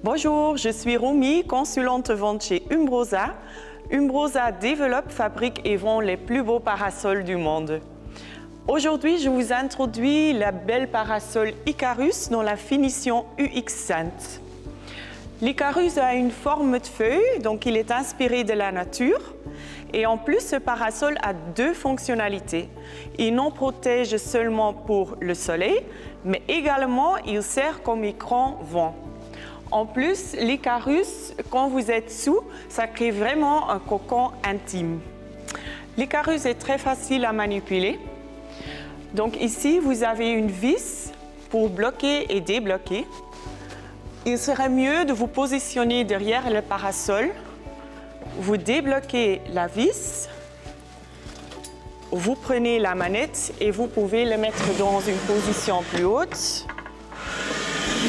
Bonjour, je suis Romy, consultante vente chez Umbrosa. Umbrosa développe, fabrique et vend les plus beaux parasols du monde. Aujourd'hui, je vous introduis la belle parasol Icarus dans la finition UX Scent. L'Icarus a une forme de feuille, donc il est inspiré de la nature. Et en plus, ce parasol a deux fonctionnalités. Il non protège seulement pour le soleil, mais également il sert comme écran vent. En plus, l'Icarus, quand vous êtes sous, ça crée vraiment un cocon intime. L'Icarus est très facile à manipuler. Donc ici, vous avez une vis pour bloquer et débloquer. Il serait mieux de vous positionner derrière le parasol. Vous débloquez la vis, vous prenez la manette et vous pouvez le mettre dans une position plus haute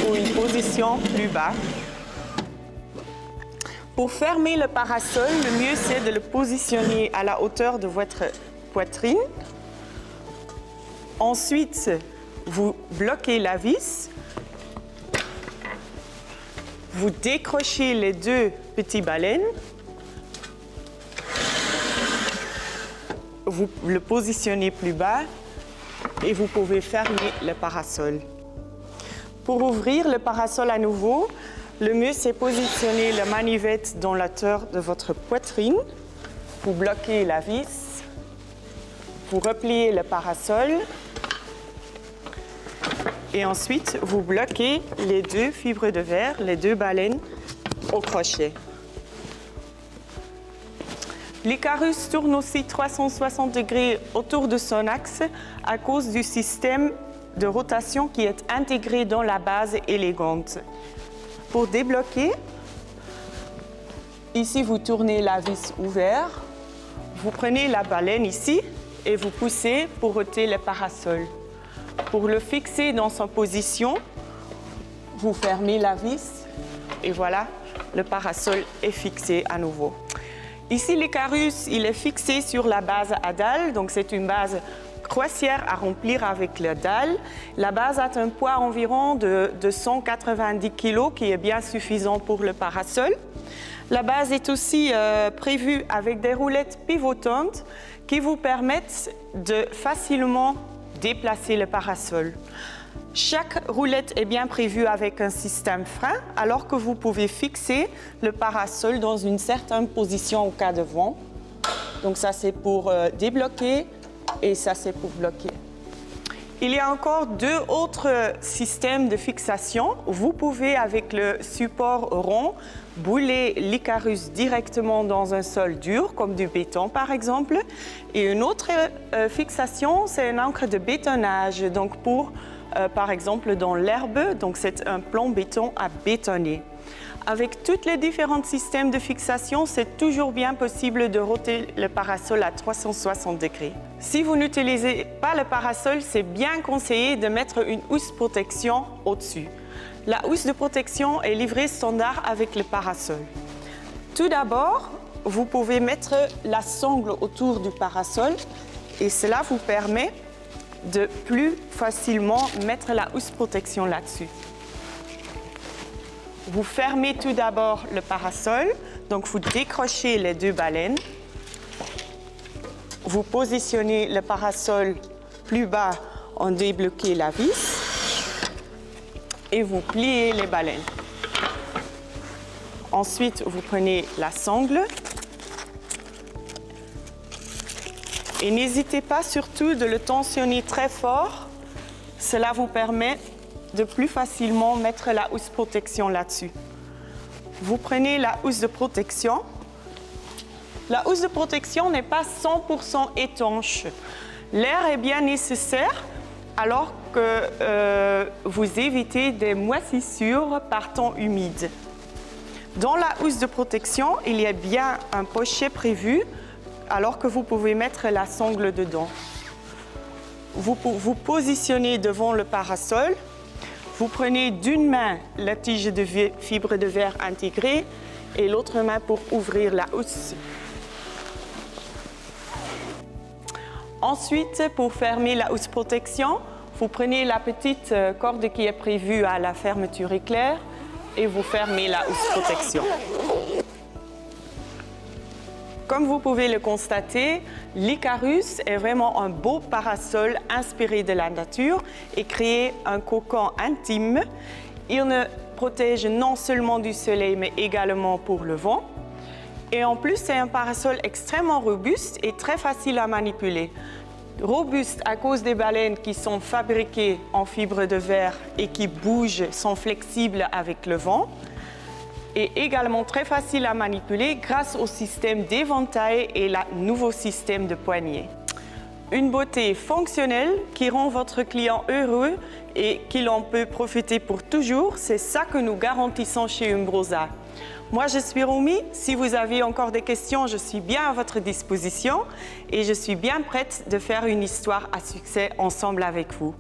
ou une position plus bas. Pour fermer le parasol, le mieux c'est de le positionner à la hauteur de votre poitrine. Ensuite, vous bloquez la vis. Vous décrochez les deux petits baleines. Vous le positionnez plus bas et vous pouvez fermer le parasol. Pour ouvrir le parasol à nouveau, le mieux c'est positionner la manivette dans la hauteur de votre poitrine. Vous bloquez la vis, vous repliez le parasol et ensuite vous bloquez les deux fibres de verre, les deux baleines au crochet. L'Icarus tourne aussi 360 degrés autour de son axe à cause du système de rotation qui est intégré dans la base élégante. Pour débloquer, ici vous tournez la vis ouverte, vous prenez la baleine ici et vous poussez pour ôter le parasol. Pour le fixer dans sa position, vous fermez la vis et voilà, le parasol est fixé à nouveau. Ici, l'Icarus, il est fixé sur la base à dalle, donc c'est une base croisière à remplir avec la dalle. La base a un poids environ de 190 kg, qui est bien suffisant pour le parasol. La base est aussi prévue avec des roulettes pivotantes qui vous permettent de facilement déplacer le parasol. Chaque roulette est bien prévue avec un système frein, alors que vous pouvez fixer le parasol dans une certaine position au cas de vent. Donc ça, c'est pour débloquer et ça, c'est pour bloquer. Il y a encore deux autres systèmes de fixation. Vous pouvez, avec le support rond, bouler l'Icarus directement dans un sol dur, comme du béton par exemple. Et une autre fixation, c'est une encre de bétonnage, donc pour par exemple dans l'herbe, donc c'est un plan béton à bétonner. Avec tous les différents systèmes de fixation, c'est toujours bien possible de roter le parasol à 360 degrés. Si vous n'utilisez pas le parasol, c'est bien conseillé de mettre une housse protection au-dessus. La housse de protection est livrée standard avec le parasol. Tout d'abord, vous pouvez mettre la sangle autour du parasol et cela vous permet de plus facilement mettre la housse protection là-dessus. Vous fermez tout d'abord le parasol, donc vous décrochez les deux baleines. Vous positionnez le parasol plus bas en débloquant la vis et vous pliez les baleines. Ensuite, vous prenez la sangle. Et n'hésitez pas surtout de le tensionner très fort. Cela vous permet de plus facilement mettre la housse protection là-dessus. Vous prenez la housse de protection. La housse de protection n'est pas 100% étanche. L'air est bien nécessaire alors que vous évitez des moisissures par temps humide. Dans la housse de protection, il y a bien un pochet prévu alors que vous pouvez mettre la sangle dedans. Vous vous positionnez devant le parasol. Vous prenez d'une main la tige de fibre de verre intégrée et l'autre main pour ouvrir la housse. Ensuite, pour fermer la housse protection, vous prenez la petite corde qui est prévue à la fermeture éclair et vous fermez la housse protection. Comme vous pouvez le constater, l'Icarus est vraiment un beau parasol inspiré de la nature et crée un cocon intime. Il ne protège non seulement du soleil, mais également pour le vent. Et en plus, c'est un parasol extrêmement robuste et très facile à manipuler. Robuste à cause des baleines qui sont fabriquées en fibre de verre et qui bougent, sont flexibles avec le vent. Et également très facile à manipuler grâce au système d'éventail et le nouveau système de poignée. Une beauté fonctionnelle qui rend votre client heureux et qu'il en peut profiter pour toujours, c'est ça que nous garantissons chez Umbrosa. Moi, je suis Romy. Si vous avez encore des questions, je suis bien à votre disposition et je suis bien prête de faire une histoire à succès ensemble avec vous.